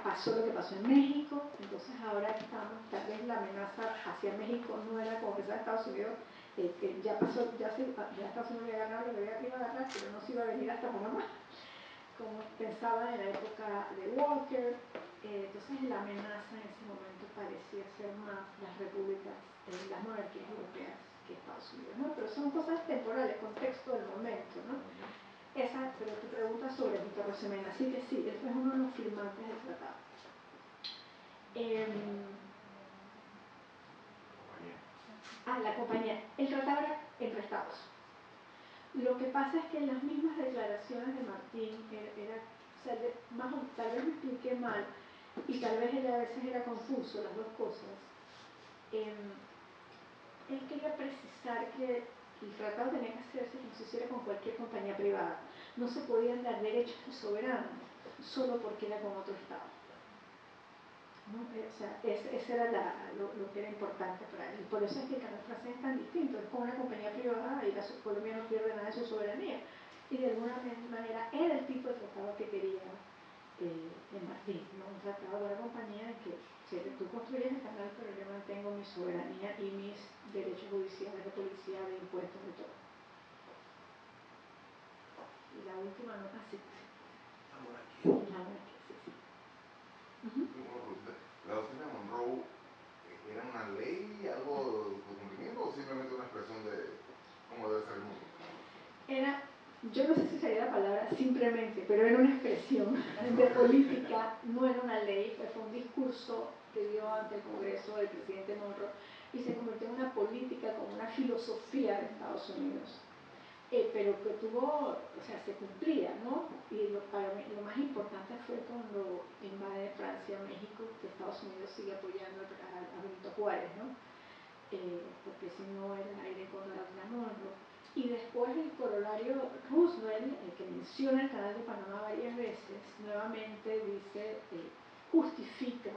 pasó lo que pasó en México, entonces ahora estamos, tal vez la amenaza hacia México no era como esa de Estados Unidos, ya pasó, ya Estados Unidos había ganado lo que iba a ganar, pero no se iba a venir hasta Panamá, como pensaba en la época de Walker. Entonces la amenaza en ese momento parecía ser más las repúblicas, las monarquías europeas que Estados Unidos, ¿no? Pero son cosas temporales, contexto del momento, ¿no? Pero tu pregunta sobre Víctor Rosemena, así que sí, él fue uno de los firmantes del tratado. La compañía, el tratado era entre estados. Lo que pasa es que en las mismas declaraciones de Martín tal vez me expliqué mal y tal vez él a veces era confuso, las dos cosas. Él quería precisar que el tratado tenía que hacerse como se hiciera con cualquier compañía privada. No se podían dar derechos de soberano solo porque era con otro estado, ¿no? O sea, ese era lo que era importante para él. Y por eso es que el canal francés es tan distinto. Es como una compañía privada y Colombia no pierde nada de su soberanía. Y de alguna manera era el tipo de tratado que quería Martín, ¿no? Un tratado de una compañía en que tú construyes el canal, pero yo mantengo mi soberanía y mis derechos judiciales, de policía, de impuestos, de todo. Y la última nota, sí. La monarquía. La monarquía, sí. ¿La doctrina Monroe era una ley, algo de cumplimiento o simplemente una expresión de cómo debe ser el mundo? Yo no sé si sería la palabra simplemente, pero era una expresión de política, no era una ley, fue un discurso que dio ante el Congreso el presidente Monroe y se convirtió en una política como una filosofía de Estados Unidos. Pero que tuvo, o sea, se cumplía, ¿no? Y para mí, lo más importante fue cuando invade Francia, México, que Estados Unidos sigue apoyando a Benito Juárez, ¿no? Porque si no era ir en contra de la doctrina Monroe. Y después el corolario Roosevelt, el que menciona el Canal de Panamá varias veces, nuevamente dice, justifica,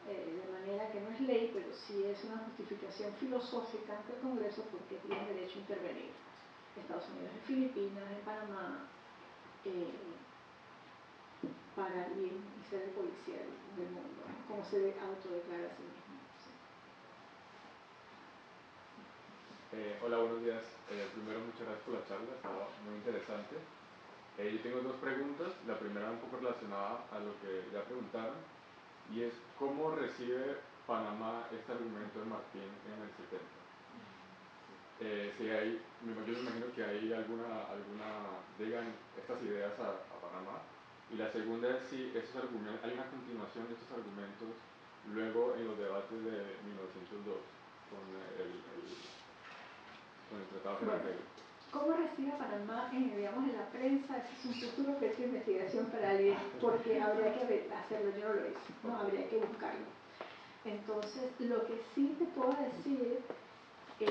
de manera que no es ley, pero sí es una justificación filosófica ante el Congreso porque tiene derecho a intervenir. Estados Unidos en Filipinas, en Panamá, para ir y ser el policía del mundo, ¿no? Como se autodeclara a sí mismo. Sí. Hola, buenos días. Primero, muchas gracias por la charla, estaba muy interesante. Yo tengo dos preguntas. La primera un poco relacionada a lo que ya preguntaron, y es ¿cómo recibe Panamá este argumento de Martín en el 70? Si hay, yo me imagino que hay llegan estas ideas a Panamá. Y la segunda es si esos argumentos, hay una continuación de estos argumentos luego en los debates de 1902 con el Tratado de Arreglo. ¿Cómo recibe Panamá digamos, en la prensa? Ese es un futuro proyecto de investigación para alguien, porque habría que hacerlo, yo no lo hice, ¿no? Habría que buscarlo. Entonces, lo que sí te puedo decir es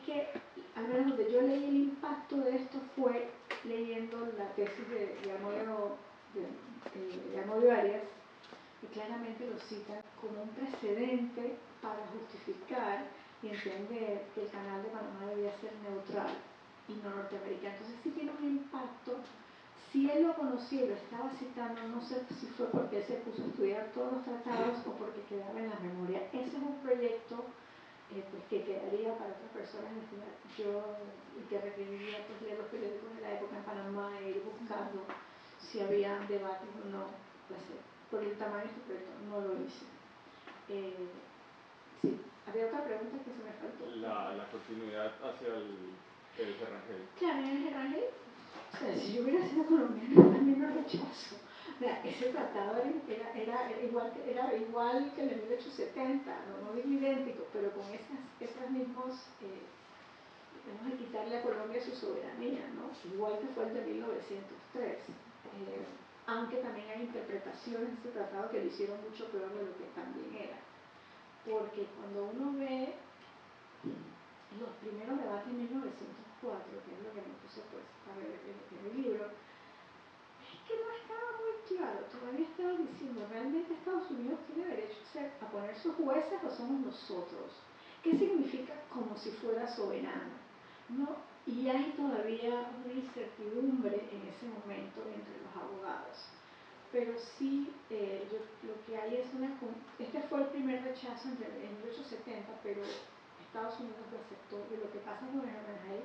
que, al menos donde yo leí el impacto de esto fue leyendo la tesis de Amodio Arias, y claramente lo cita como un precedente para justificar y entender que el Canal de Panamá debía ser neutral y no norteamericano. Entonces sí tiene un impacto. Si él lo conocía y lo estaba citando, no sé si fue porque él se puso a estudiar todos los tratados o porque quedaba en la memoria. Ese es un proyecto pues, que quedaría para otras personas investigar. Yo, y que requeriría pues, leer los periódicos de la época en Panamá e ir buscando si había debate o no. Pues, por el tamaño de este proyecto no lo hice. Sí, había otra pregunta que se me faltó. La continuidad hacia el Ferrangel. Claro, en el Ferrangel, o sea, si yo hubiera sido colombiana también lo rechazo. O sea, ese tratado era igual que el de 1870, no digo idéntico, pero con esas mismos, vamos a quitarle a Colombia su soberanía, ¿no? Igual que fue el de 1903. Aunque también hay interpretaciones de este tratado que lo hicieron mucho peor de lo que también era. Porque cuando uno ve los primeros debates en 1904, que es lo que me puse pues, a ver en el libro, es que no estaba muy claro. Todavía estaba diciendo, ¿realmente Estados Unidos tiene derecho a poner sus jueces o somos nosotros? ¿Qué significa como si fuera soberano? ¿No? Y hay todavía una incertidumbre en ese momento entre los abogados. Pero sí, lo que hay es este fue el primer rechazo en 1870, pero Estados Unidos lo aceptó. Y lo que pasa con el Ferrangel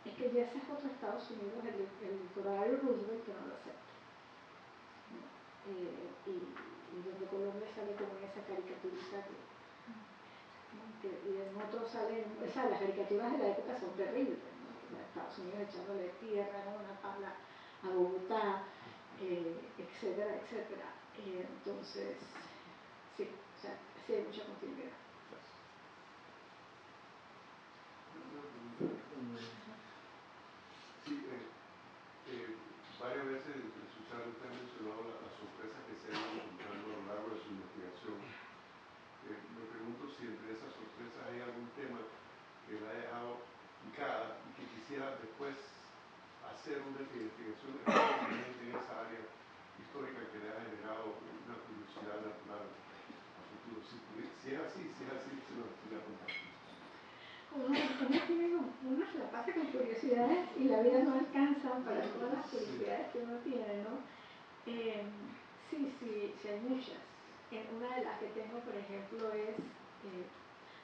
es que ya ese es otro Estados Unidos, el corolario Roosevelt, que no lo acepta. Y donde Colombia sale como en esa caricaturita y en otros salen, o sea, las caricaturas de la época son terribles, ¿no? Estados Unidos echándole tierra, ¿no? Una pala a Bogotá, etcétera, etcétera. Entonces, sí, o sea, sí hay mucha continuidad. Sí, varias veces en su charla usted ha mencionado las sorpresas que se han ido encontrando a lo largo de su investigación. Me pregunto si entre esas sorpresas hay algún tema que la haya dejado picada y que quisiera después hacer una investigación específicamente en esa área histórica que le ha generado una curiosidad natural a futuro. Si es así, se lo comparto. Uno se la pasa con curiosidades y la vida no alcanza para todas las curiosidades que uno tiene, ¿no? Sí, hay muchas. Una de las que tengo, por ejemplo, es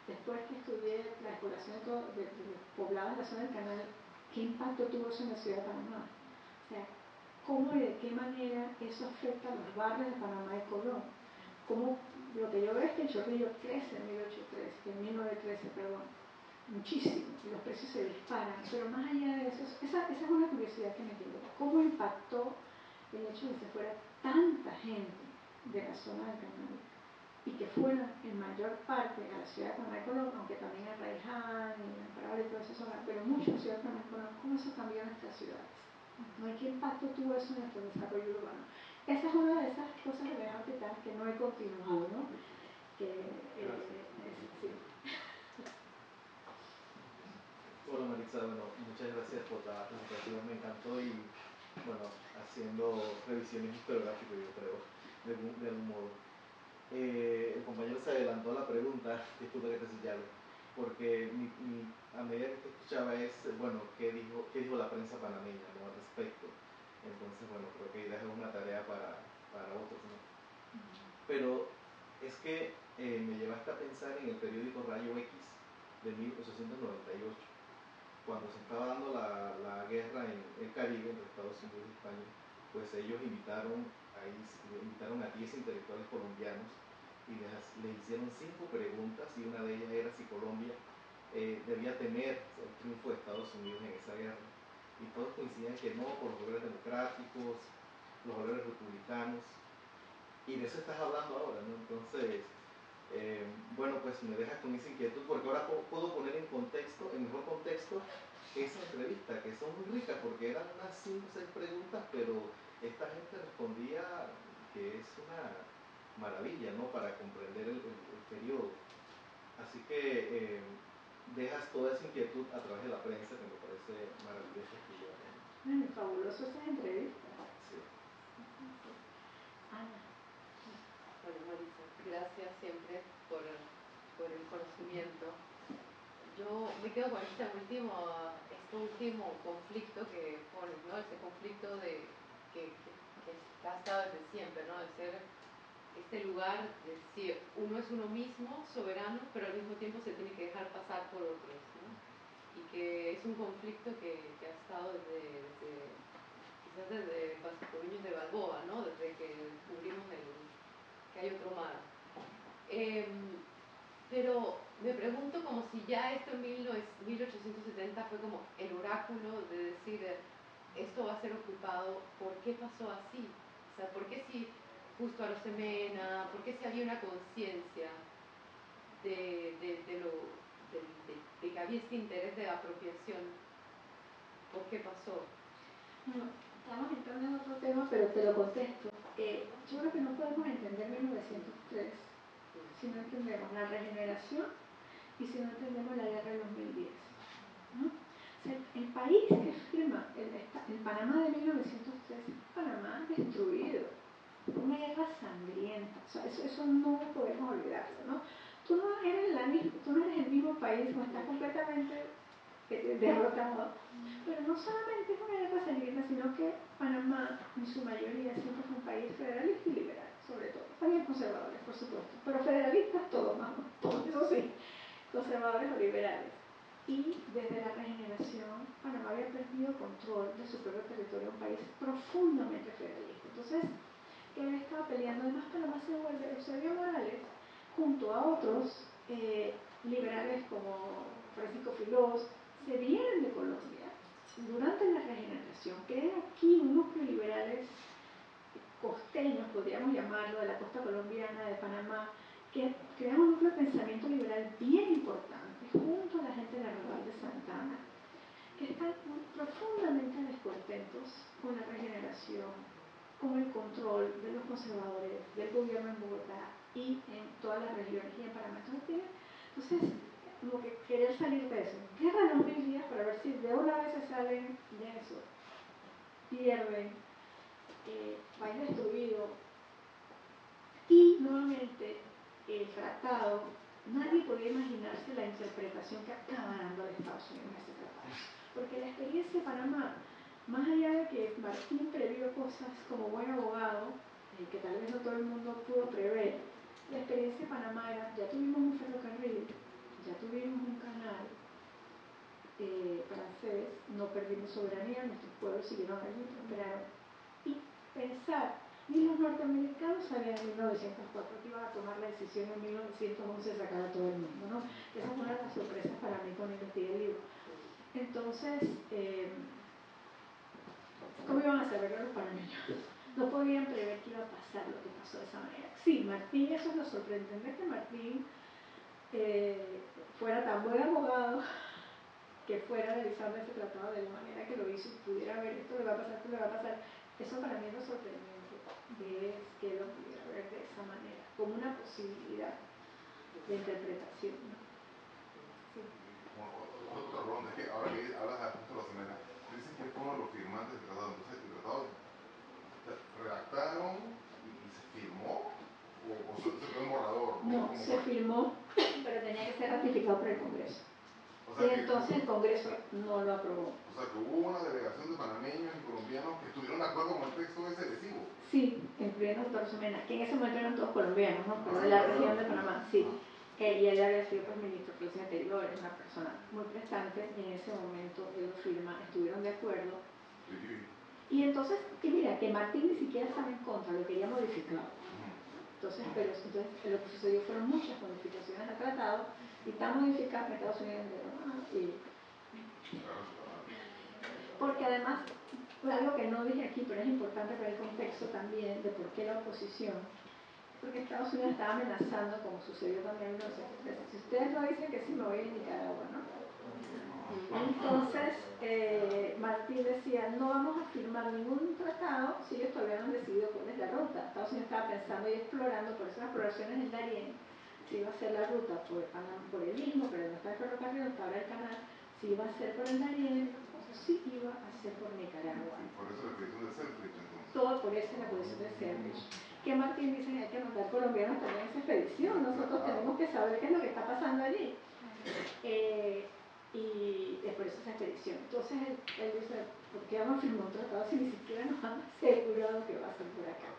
después que estudié la exploración de los poblados de la zona del canal, ¿qué impacto tuvo eso en la ciudad de Panamá? O sea, cómo y de qué manera eso afecta a los barrios de Panamá y Colón. Cómo lo que yo veo es que el Chorrillo crece en 1913, perdón, muchísimo, y los precios se disparan, pero más allá de eso, esa es una curiosidad que me quedó. ¿Cómo impactó el hecho de que se fuera tanta gente de la zona del canal y que fueran en mayor parte a la ciudad de Panamá y Colón, aunque también a Raiján y a Parabra y toda esa zona, pero mucho a la ciudad de Panamá y Colón? ¿Cómo eso cambió nuestras ciudades? ¿No? ¿Qué impacto tuvo eso en nuestro desarrollo urbano? Esa es una de esas cosas que me dejan quitar, que no he continuado, ¿no? Sí. Hola Maritza, bueno, muchas gracias por la presentación, me encantó y bueno, haciendo revisiones historiográficas yo creo, de algún modo. El compañero se adelantó a la pregunta, disculpa que te señale, porque a medida que te escuchaba es, bueno, ¿qué dijo la prensa panameña, ¿no?, al respecto? Entonces, bueno, creo que es una tarea para otros, ¿no? Pero es que me llevaste a pensar en el periódico Rayo X de 1898, cuando se estaba dando la guerra en el Caribe entre Estados Unidos y España. Pues ellos invitaron a 10 intelectuales colombianos y les hicieron 5 preguntas, y una de ellas era si Colombia debía temer el triunfo de Estados Unidos en esa guerra. Y todos coincidían que no, por los valores democráticos, los valores republicanos, y de eso estás hablando ahora, ¿no? Entonces, bueno, pues me dejas con esa inquietud, porque ahora puedo poner en mejor contexto esa entrevista, que son muy ricas, porque eran unas 5 o 6 preguntas, pero esta gente respondía, que es una maravilla, ¿no?, para comprender el periodo. Así que dejas toda esa inquietud a través de la prensa, que me parece maravilloso estudiar. Fabuloso esas entrevistas. Sí. Ana. Bueno, Marisa, gracias siempre por el conocimiento. Yo me quedo con este último conflicto que pones, ¿no? Ese conflicto que ha estado desde siempre, ¿no? De ser este lugar de decir, uno es uno mismo, soberano, pero al mismo tiempo se tiene que dejar pasar por otros, ¿no? Y que es un conflicto que ha estado quizás desde Pascual de Balboa, ¿no? Desde que descubrimos que hay otro mar. Pero me pregunto como si ya esto en 1870 fue como el oráculo de decir, esto va a ser ocupado. ¿Por qué pasó así? O sea, ¿por qué si justo Arosemena, por qué si había una conciencia de que había este interés de apropiación? ¿Por qué pasó? Bueno, estamos entrando en otro tema, pero te lo contesto. Yo creo que no podemos entender 1903 si no entendemos la regeneración y si no entendemos la guerra de los 1010, ¿no? O sea, el país que firma el Panamá de 1903 es un Panamá destruido, una guerra sangrienta. O sea, eso no podemos olvidarlo, ¿no? Tú no eres el mismo país, no estás completamente derrotado, pero no solamente es una guerra sangrienta, sino que Panamá en su mayoría siempre fue un país federalista y liberal, sobre todo. También conservadores, por supuesto, pero federalistas todos, vamos, todos, eso sí, conservadores o liberales. Y desde la regeneración, Panamá había perdido control de su propio territorio, un país profundamente federalista. Entonces, él estaba peleando. Además, Panamá se vuelve, Eusebio Morales, junto a otros liberales como Francisco Filós, se vienen de Colombia durante la regeneración, crean aquí un núcleo de liberales costeños, podríamos llamarlo, de la costa colombiana, de Panamá, que crean un núcleo de pensamiento liberal bien importante, junto a la gente de Arrabal de Santana, que están profundamente descontentos con la regeneración, con el control de los conservadores, del gobierno en Bogotá y en todas las regiones y en Panamá. Entonces, como que querer salir de eso. Guerra de los 1000 días para ver si de una vez se salen de eso. Pierden, país destruido. Y nuevamente, el tratado, nadie podía imaginarse la interpretación que acaba dando los Estados Unidos a ese tratado. Porque la experiencia de Panamá, más allá de que Martín previó cosas como buen abogado, que tal vez no todo el mundo pudo prever, la experiencia de Panamá era, ya tuvimos un ferrocarril, ya tuvimos un canal francés, no perdimos soberanía, nuestros pueblos siguieron allí, prosperaron. y pensar, ni los norteamericanos sabían en 1904 que iban a tomar la decisión en 1911 de sacar a todo el mundo, ¿no? Esa fue una de las sorpresas para mí cuando investigué el libro. Entonces, ¿cómo iban a saberlo los panameños? No podían prever que iba a pasar lo que pasó de esa manera. Sí, Martín, eso es lo sorprendente, que Martín fuera tan buen abogado que fuera realizando ese tratado de la manera que lo hizo y pudiera ver esto le va a pasar, esto le va a pasar. Eso para mí es lo sorprendente, es que lo pudiera ver de esa manera, como una posibilidad de interpretación, ¿no? Sí. Bueno, otra ronda, es que ahora que hablas de Augusto Rosemena, dicen que fue uno de los firmantes del tratado, entonces el tratado redactaron y se firmó o se quedó en borrador. No, se firmó, pero tenía que ser ratificado por el Congreso. O sea, y entonces el Congreso no lo aprobó. O sea, que hubo una delegación de panameños y colombianos que estuvieron de acuerdo con el texto ese lesivo. Sí, incluyendo a Augusto Rosemena, que en ese momento eran todos colombianos, ¿no? Pero de la región de Panamá, sí. Y él había sido pues, ministro de Relaciones Exteriores, una persona muy prestante, y en ese momento él lo firma, estuvieron de acuerdo. Y entonces, y mira, que Martín ni siquiera estaba en contra, lo quería modificar. Entonces, lo que sucedió fueron muchas modificaciones al tratado, y tan modificadas que Estados Unidos porque además, algo que no dije aquí, pero es importante para el contexto también de por qué la oposición, porque Estados Unidos estaba amenazando, como sucedió también en 1973, si ustedes no dicen que sí, me voy a Nicaragua, ¿no? Entonces, Martín decía, no vamos a firmar ningún tratado si ellos todavía no han decidido cuál es la ruta. Estados Unidos estaba pensando y explorando, por esas exploraciones en Darién, si iba a ser la ruta por el Istmo, pero no está el ferrocarril, no está ahora el canal, si iba a ser por el Darién, o si iba a ser por Nicaragua. Por eso la expedición de Selfridge, entonces. Todo por eso la expedición de Selfridge. Que Martín dice que hay que mandar colombianos también a esa expedición, nosotros tenemos que saber qué es lo que está pasando allí. Y es por eso esa expedición. Entonces él dice, ¿por qué vamos a firmar un tratado si ni siquiera nos han asegurado que va a ser por acá?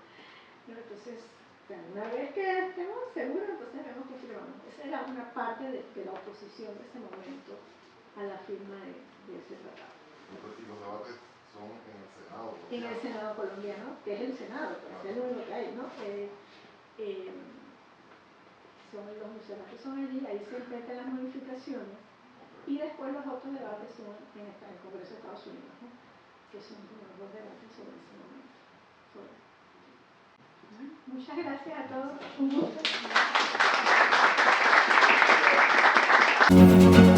¿No? Entonces, una vez que estemos seguros, entonces vemos que firmamos. Esa era una parte de la oposición de ese momento a la firma de ese tratado. Y los debates son en el Senado colombiano. En el Senado colombiano, que es el Senado, pues es lo único que hay, ¿no? Los debates son allí, ahí se enfrentan las modificaciones. Y después los otros debates son en el Congreso de Estados Unidos, ¿no? Que son como los dos debates sobre ese momento. Muchas gracias a todos. Un gusto.